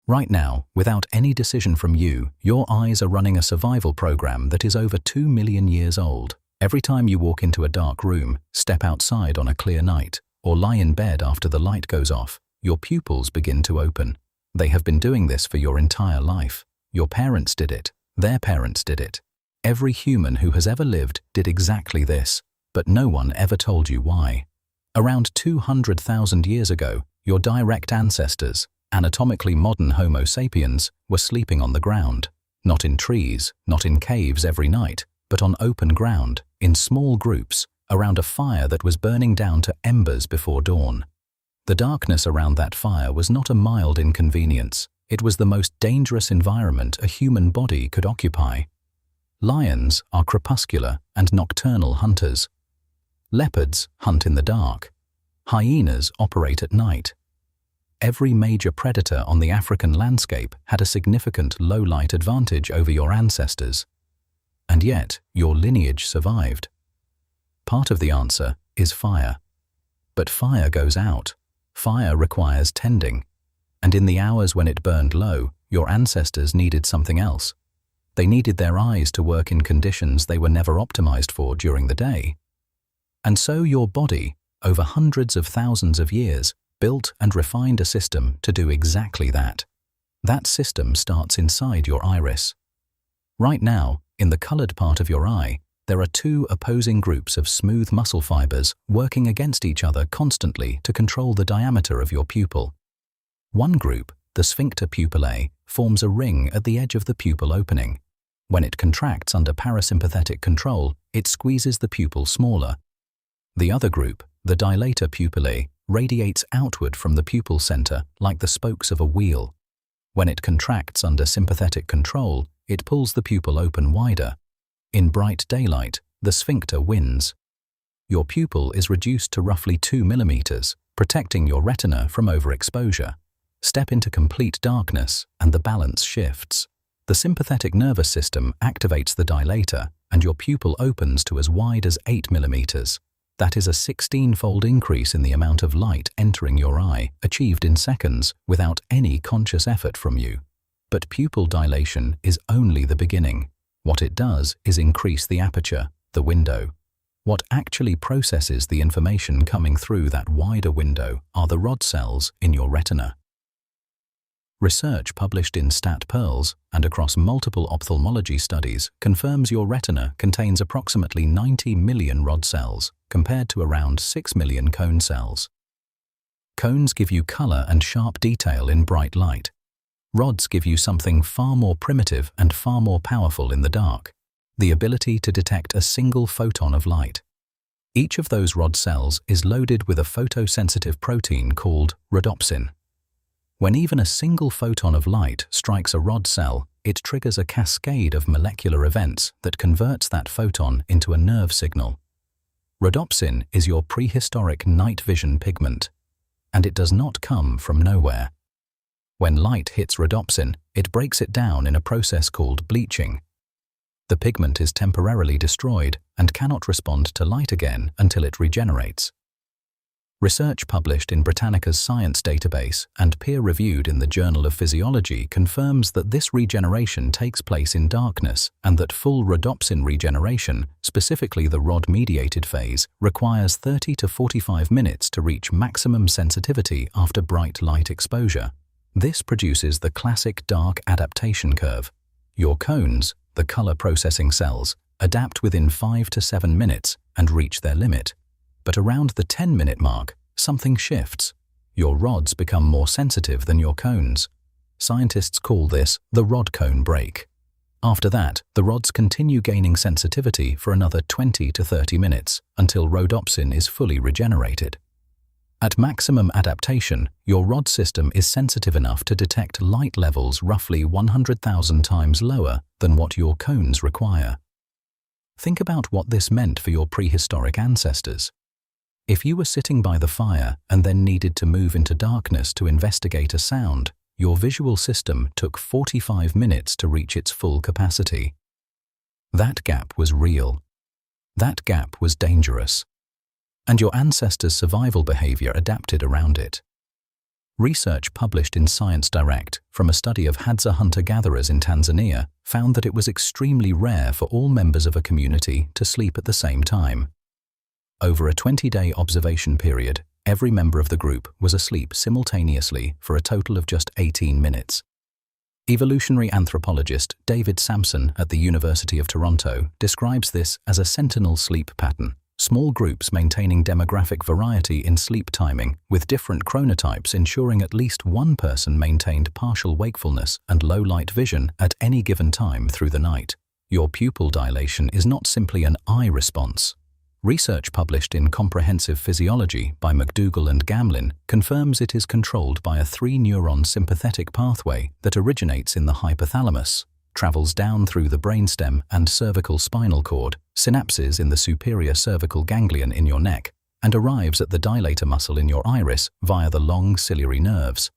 Right now, without any decision from you, your eyes are running a survival program that is over 2 million years old. Every time you walk into a dark room, step outside on a clear night, or lie in bed after the light goes off, your pupils begin to open. They have been doing this for your entire life. Your parents did it. Their parents did it. Every human who has ever lived did exactly this, but no one ever told you why. Around 200,000 years ago, your direct ancestors, anatomically modern Homo sapiens, were sleeping on the ground. Not in trees, not in caves every night, but on open ground, in small groups, around a fire that was burning down to embers before dawn. The darkness around that fire was not a mild inconvenience. It was the most dangerous environment a human body could occupy. Lions are crepuscular and nocturnal hunters. Leopards hunt in the dark. Hyenas operate at night. Every major predator on the African landscape had a significant low-light advantage over your ancestors. And yet, your lineage survived. Part of the answer is fire. But fire goes out. Fire requires tending. And in the hours when it burned low, your ancestors needed something else. They needed their eyes to work in conditions they were never optimized for during the day. And so your body, over hundreds of thousands of years, built and refined a system to do exactly that. That system starts inside your iris. Right now, in the colored part of your eye, there are two opposing groups of smooth muscle fibers working against each other constantly to control the diameter of your pupil. One group, the sphincter pupillae, forms a ring at the edge of the pupil opening. When it contracts under parasympathetic control, it squeezes the pupil smaller. The other group, the dilator pupillae, radiates outward from the pupil center like the spokes of a wheel. When it contracts under sympathetic control, it pulls the pupil open wider. In bright daylight, the sphincter wins. Your pupil is reduced to roughly 2 millimeters, protecting your retina from overexposure. Step into complete darkness, and the balance shifts. The sympathetic nervous system activates the dilator, and your pupil opens to as wide as 8 millimeters. That is a 16-fold increase in the amount of light entering your eye, achieved in seconds, without any conscious effort from you. But pupil dilation is only the beginning. What it does is increase the aperture, the window. What actually processes the information coming through that wider window are the rod cells in your retina. Research published in Stat Pearls and across multiple ophthalmology studies confirms your retina contains approximately 90 million rod cells, compared to around 6 million cone cells. Cones give you color and sharp detail in bright light. Rods give you something far more primitive and far more powerful in the dark: the ability to detect a single photon of light. Each of those rod cells is loaded with a photosensitive protein called rhodopsin. When even a single photon of light strikes a rod cell, it triggers a cascade of molecular events that converts that photon into a nerve signal. Rhodopsin is your prehistoric night vision pigment, and it does not come from nowhere. When light hits rhodopsin, it breaks it down in a process called bleaching. The pigment is temporarily destroyed and cannot respond to light again until it regenerates. Research published in Britannica's Science database and peer-reviewed in the Journal of Physiology confirms that this regeneration takes place in darkness and that full rhodopsin regeneration, specifically the rod-mediated phase, requires 30 to 45 minutes to reach maximum sensitivity after bright light exposure. This produces the classic dark adaptation curve. Your cones, the color processing cells, adapt within 5 to 7 minutes and reach their limit. But around the 10-minute mark, something shifts. Your rods become more sensitive than your cones. Scientists call this the rod-cone break. After that, the rods continue gaining sensitivity for another 20 to 30 minutes until rhodopsin is fully regenerated. At maximum adaptation, your rod system is sensitive enough to detect light levels roughly 100,000 times lower than what your cones require. Think about what this meant for your prehistoric ancestors. If you were sitting by the fire and then needed to move into darkness to investigate a sound, your visual system took 45 minutes to reach its full capacity. That gap was real. That gap was dangerous. And your ancestors' survival behavior adapted around it. Research published in Science Direct from a study of Hadza hunter-gatherers in Tanzania found that it was extremely rare for all members of a community to sleep at the same time. Over a 20-day observation period, every member of the group was asleep simultaneously for a total of just 18 minutes. Evolutionary anthropologist David Sampson at the University of Toronto describes this as a sentinel sleep pattern. Small groups maintaining demographic variety in sleep timing, with different chronotypes ensuring at least one person maintained partial wakefulness and low-light vision at any given time through the night. Your pupil dilation is not simply an eye response. Research published in Comprehensive Physiology by McDougall and Gamlin confirms it is controlled by a three-neuron sympathetic pathway that originates in the hypothalamus, travels down through the brainstem and cervical spinal cord, synapses in the superior cervical ganglion in your neck, and arrives at the dilator muscle in your iris via the long ciliary nerves.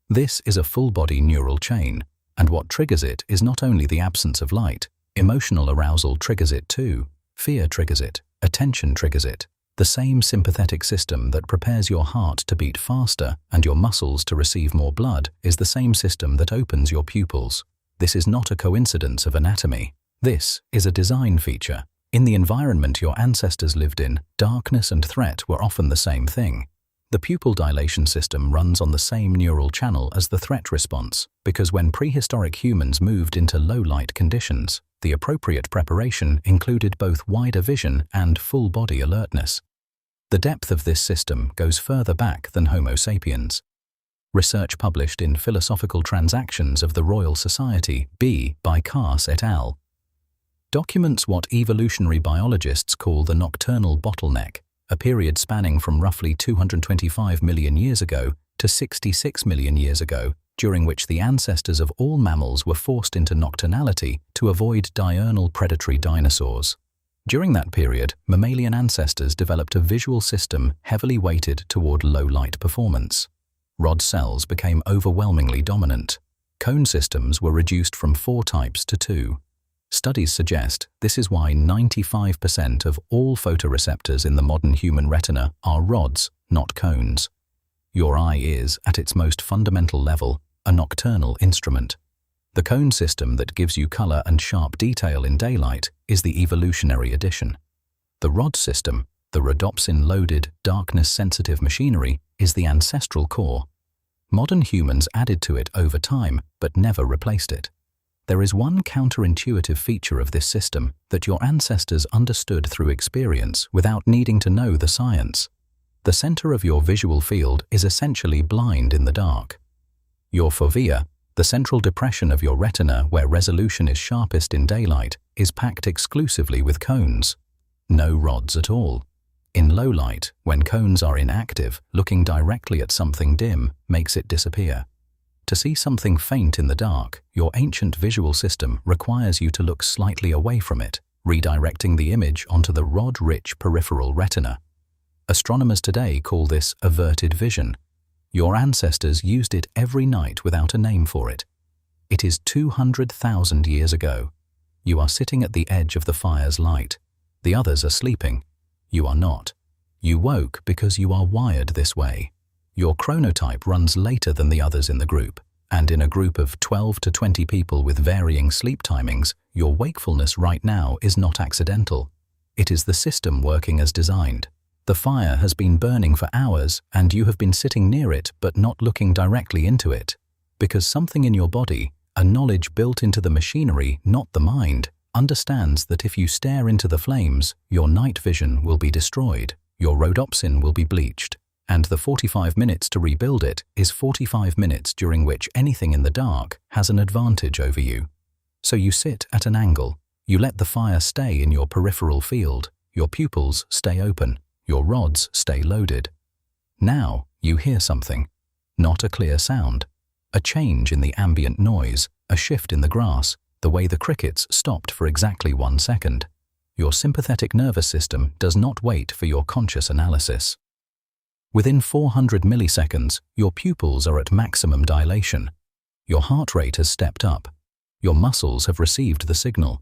This is a full-body neural chain, and what triggers it is not only the absence of light. Emotional arousal triggers it too. Fear triggers it. Attention triggers it. The same sympathetic system that prepares your heart to beat faster and your muscles to receive more blood is the same system that opens your pupils. This is not a coincidence of anatomy. This is a design feature. In the environment your ancestors lived in, darkness and threat were often the same thing. The pupil dilation system runs on the same neural channel as the threat response, because when prehistoric humans moved into low-light conditions, the appropriate preparation included both wider vision and full-body alertness. The depth of this system goes further back than Homo sapiens. Research published in Philosophical Transactions of the Royal Society B by Kaas et al. Documents what evolutionary biologists call the nocturnal bottleneck, a period spanning from roughly 225 million years ago to 66 million years ago, during which the ancestors of all mammals were forced into nocturnality to avoid diurnal predatory dinosaurs. During that period, mammalian ancestors developed a visual system heavily weighted toward low-light performance. Rod cells became overwhelmingly dominant. Cone systems were reduced from 4 types to 2. Studies suggest this is why 95% of all photoreceptors in the modern human retina are rods, not cones. Your eye is, at its most fundamental level, a nocturnal instrument. The cone system that gives you color and sharp detail in daylight is the evolutionary addition. The rod system, the rhodopsin-loaded, darkness-sensitive machinery, is the ancestral core. Modern humans added to it over time, but never replaced it. There is one counterintuitive feature of this system that your ancestors understood through experience without needing to know the science. The center of your visual field is essentially blind in the dark. Your fovea, the central depression of your retina where resolution is sharpest in daylight, is packed exclusively with cones. No rods at all. In low light, when cones are inactive, looking directly at something dim makes it disappear. To see something faint in the dark, your ancient visual system requires you to look slightly away from it, redirecting the image onto the rod-rich peripheral retina. Astronomers today call this averted vision. Your ancestors used it every night without a name for it. It is 200,000 years ago. You are sitting at the edge of the fire's light. The others are sleeping. You are not. You woke because you are wired this way. Your chronotype runs later than the others in the group, and in a group of 12 to 20 people with varying sleep timings, your wakefulness right now is not accidental. It is the system working as designed. The fire has been burning for hours, and you have been sitting near it but not looking directly into it, because something in your body, a knowledge built into the machinery, not the mind, understands that if you stare into the flames, your night vision will be destroyed, your rhodopsin will be bleached, and the 45 minutes to rebuild it is 45 minutes during which anything in the dark has an advantage over you. So you sit at an angle, you let the fire stay in your peripheral field, your pupils stay open, your rods stay loaded. Now you hear something, not a clear sound, a change in the ambient noise, a shift in the grass, the way the crickets stopped for exactly 1 second. Your sympathetic nervous system does not wait for your conscious analysis. Within 400 milliseconds, your pupils are at maximum dilation. Your heart rate has stepped up. Your muscles have received the signal.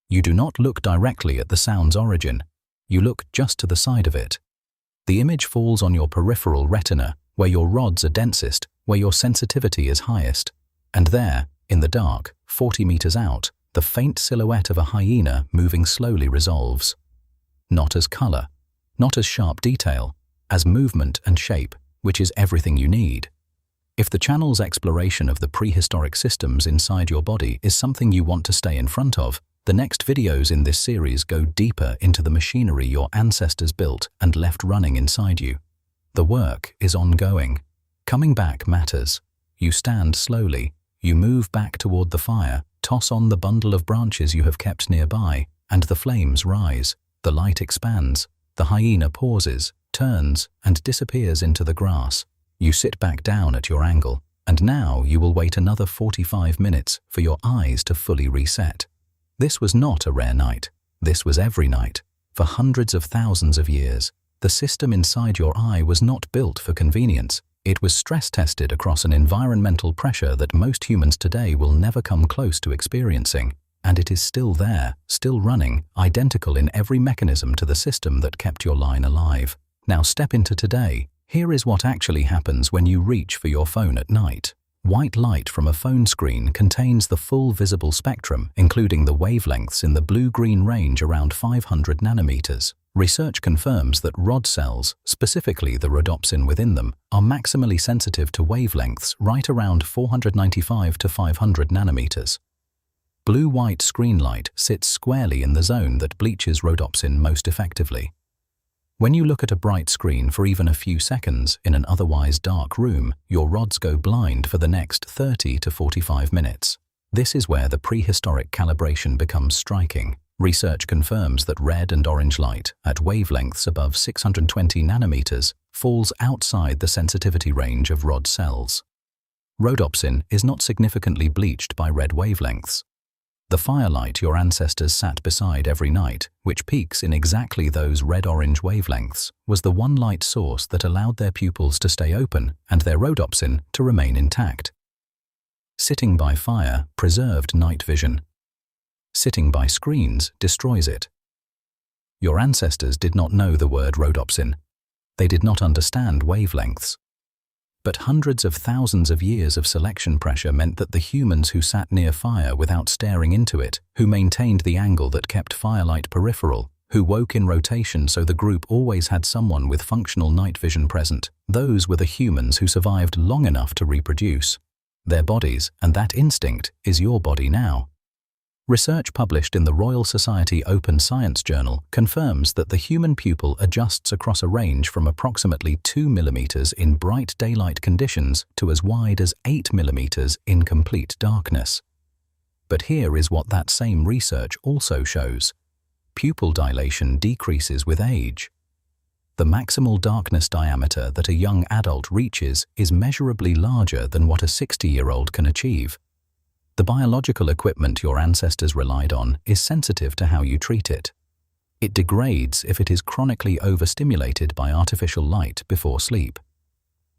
You do not look directly at the sound's origin. You look just to the side of it. The image falls on your peripheral retina, where your rods are densest, where your sensitivity is highest. And there, in the dark, 40 meters out, the faint silhouette of a hyena moving slowly resolves. Not as color, not as sharp detail, as movement and shape, which is everything you need. If the channel's exploration of the prehistoric systems inside your body is something you want to stay in front of, the next videos in this series go deeper into the machinery your ancestors built and left running inside you. The work is ongoing. Coming back matters. You stand slowly, you move back toward the fire, toss on the bundle of branches you have kept nearby, and the flames rise, the light expands, the hyena pauses, turns, and disappears into the grass. You sit back down at your angle, and now you will wait another 45 minutes for your eyes to fully reset. This was not a rare night. This was every night. For hundreds of thousands of years, the system inside your eye was not built for convenience. It was stress-tested across an environmental pressure that most humans today will never come close to experiencing. And it is still there, still running, identical in every mechanism to the system that kept your line alive. Now step into today. Here is what actually happens when you reach for your phone at night. White light from a phone screen contains the full visible spectrum, including the wavelengths in the blue-green range around 500 nanometers. Research confirms that rod cells, specifically the rhodopsin within them, are maximally sensitive to wavelengths right around 495 to 500 nanometers. Blue-white screen light sits squarely in the zone that bleaches rhodopsin most effectively. When you look at a bright screen for even a few seconds in an otherwise dark room, your rods go blind for the next 30 to 45 minutes. This is where the prehistoric calibration becomes striking. Research confirms that red and orange light, at wavelengths above 620 nanometers, falls outside the sensitivity range of rod cells. Rhodopsin is not significantly bleached by red wavelengths. The firelight your ancestors sat beside every night, which peaks in exactly those red-orange wavelengths, was the one light source that allowed their pupils to stay open and their rhodopsin to remain intact. Sitting by fire preserved night vision. Sitting by screens destroys it. Your ancestors did not know the word rhodopsin. They did not understand wavelengths. But hundreds of thousands of years of selection pressure meant that the humans who sat near fire without staring into it, who maintained the angle that kept firelight peripheral, who woke in rotation so the group always had someone with functional night vision present, those were the humans who survived long enough to reproduce. Their bodies, and that instinct, is your body now. Research published in the Royal Society Open Science Journal confirms that the human pupil adjusts across a range from approximately 2 millimeters in bright daylight conditions to as wide as 8 millimeters in complete darkness. But here is what that same research also shows. Pupil dilation decreases with age. The maximal darkness diameter that a young adult reaches is measurably larger than what a 60-year-old can achieve. The biological equipment your ancestors relied on is sensitive to how you treat it. It degrades if it is chronically overstimulated by artificial light before sleep.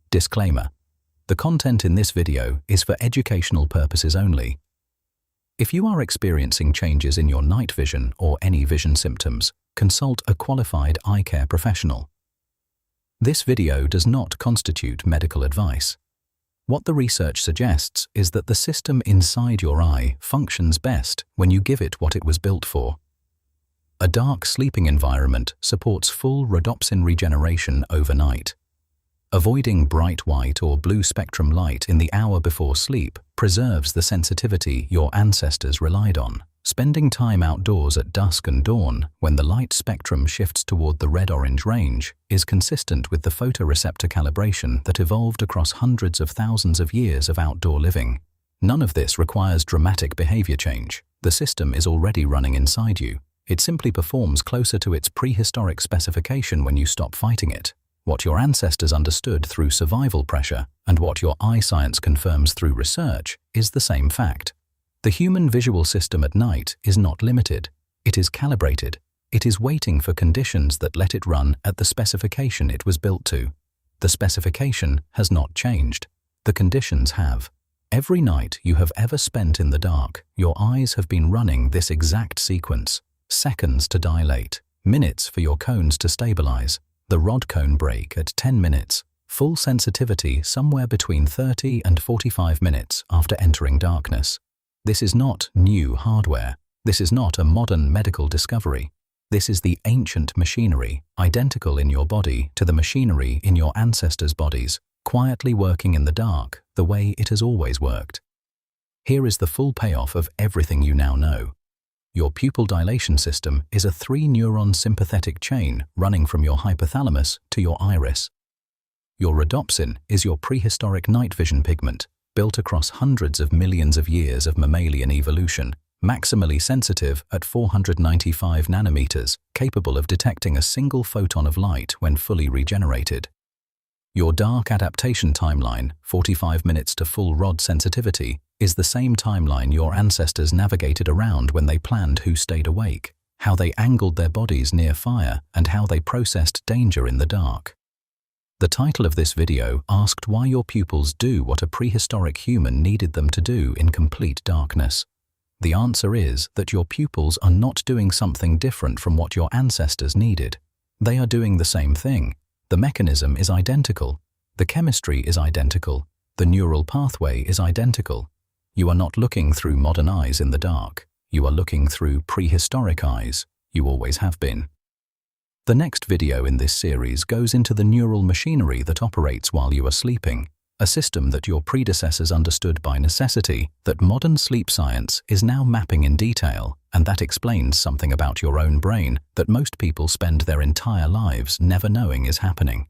Disclaimer: the content in this video is for educational purposes only. If you are experiencing changes in your night vision or any vision symptoms, consult a qualified eye care professional. This video does not constitute medical advice. What the research suggests is that the system inside your eye functions best when you give it what it was built for. A dark sleeping environment supports full rhodopsin regeneration overnight. Avoiding bright white or blue spectrum light in the hour before sleep preserves the sensitivity your ancestors relied on. Spending time outdoors at dusk and dawn, when the light spectrum shifts toward the red-orange range, is consistent with the photoreceptor calibration that evolved across hundreds of thousands of years of outdoor living. None of this requires dramatic behavior change. The system is already running inside you. It simply performs closer to its prehistoric specification when you stop fighting it. What your ancestors understood through survival pressure and what your eye science confirms through research is the same fact. The human visual system at night is not limited. It is calibrated. It is waiting for conditions that let it run at the specification it was built to. The specification has not changed. The conditions have. Every night you have ever spent in the dark, your eyes have been running this exact sequence. Seconds to dilate, minutes for your cones to stabilize, the rod cone break at 10 minutes, full sensitivity somewhere between 30 and 45 minutes after entering darkness. This is not new hardware. This is not a modern medical discovery. This is the ancient machinery, identical in your body to the machinery in your ancestors' bodies, quietly working in the dark the way it has always worked. Here is the full payoff of everything you now know. Your pupil dilation system is a three-neuron sympathetic chain running from your hypothalamus to your iris. Your rhodopsin is your prehistoric night vision pigment, built across hundreds of millions of years of mammalian evolution, maximally sensitive at 495 nanometers, capable of detecting a single photon of light when fully regenerated. Your dark adaptation timeline, 45 minutes to full rod sensitivity, is the same timeline your ancestors navigated around when they planned who stayed awake, how they angled their bodies near fire, and how they processed danger in the dark. The title of this video asked why your pupils do what a prehistoric human needed them to do in complete darkness. The answer is that your pupils are not doing something different from what your ancestors needed. They are doing the same thing. The mechanism is identical. The chemistry is identical. The neural pathway is identical. You are not looking through modern eyes in the dark. You are looking through prehistoric eyes. You always have been. The next video in this series goes into the neural machinery that operates while you are sleeping, a system that your predecessors understood by necessity that modern sleep science is now mapping in detail, and that explains something about your own brain that most people spend their entire lives never knowing is happening.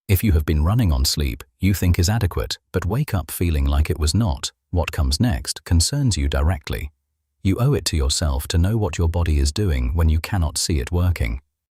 If you have been running on sleep you think is adequate, but wake up feeling like it was not, what comes next concerns you directly. You owe it to yourself to know what your body is doing when you cannot see it working.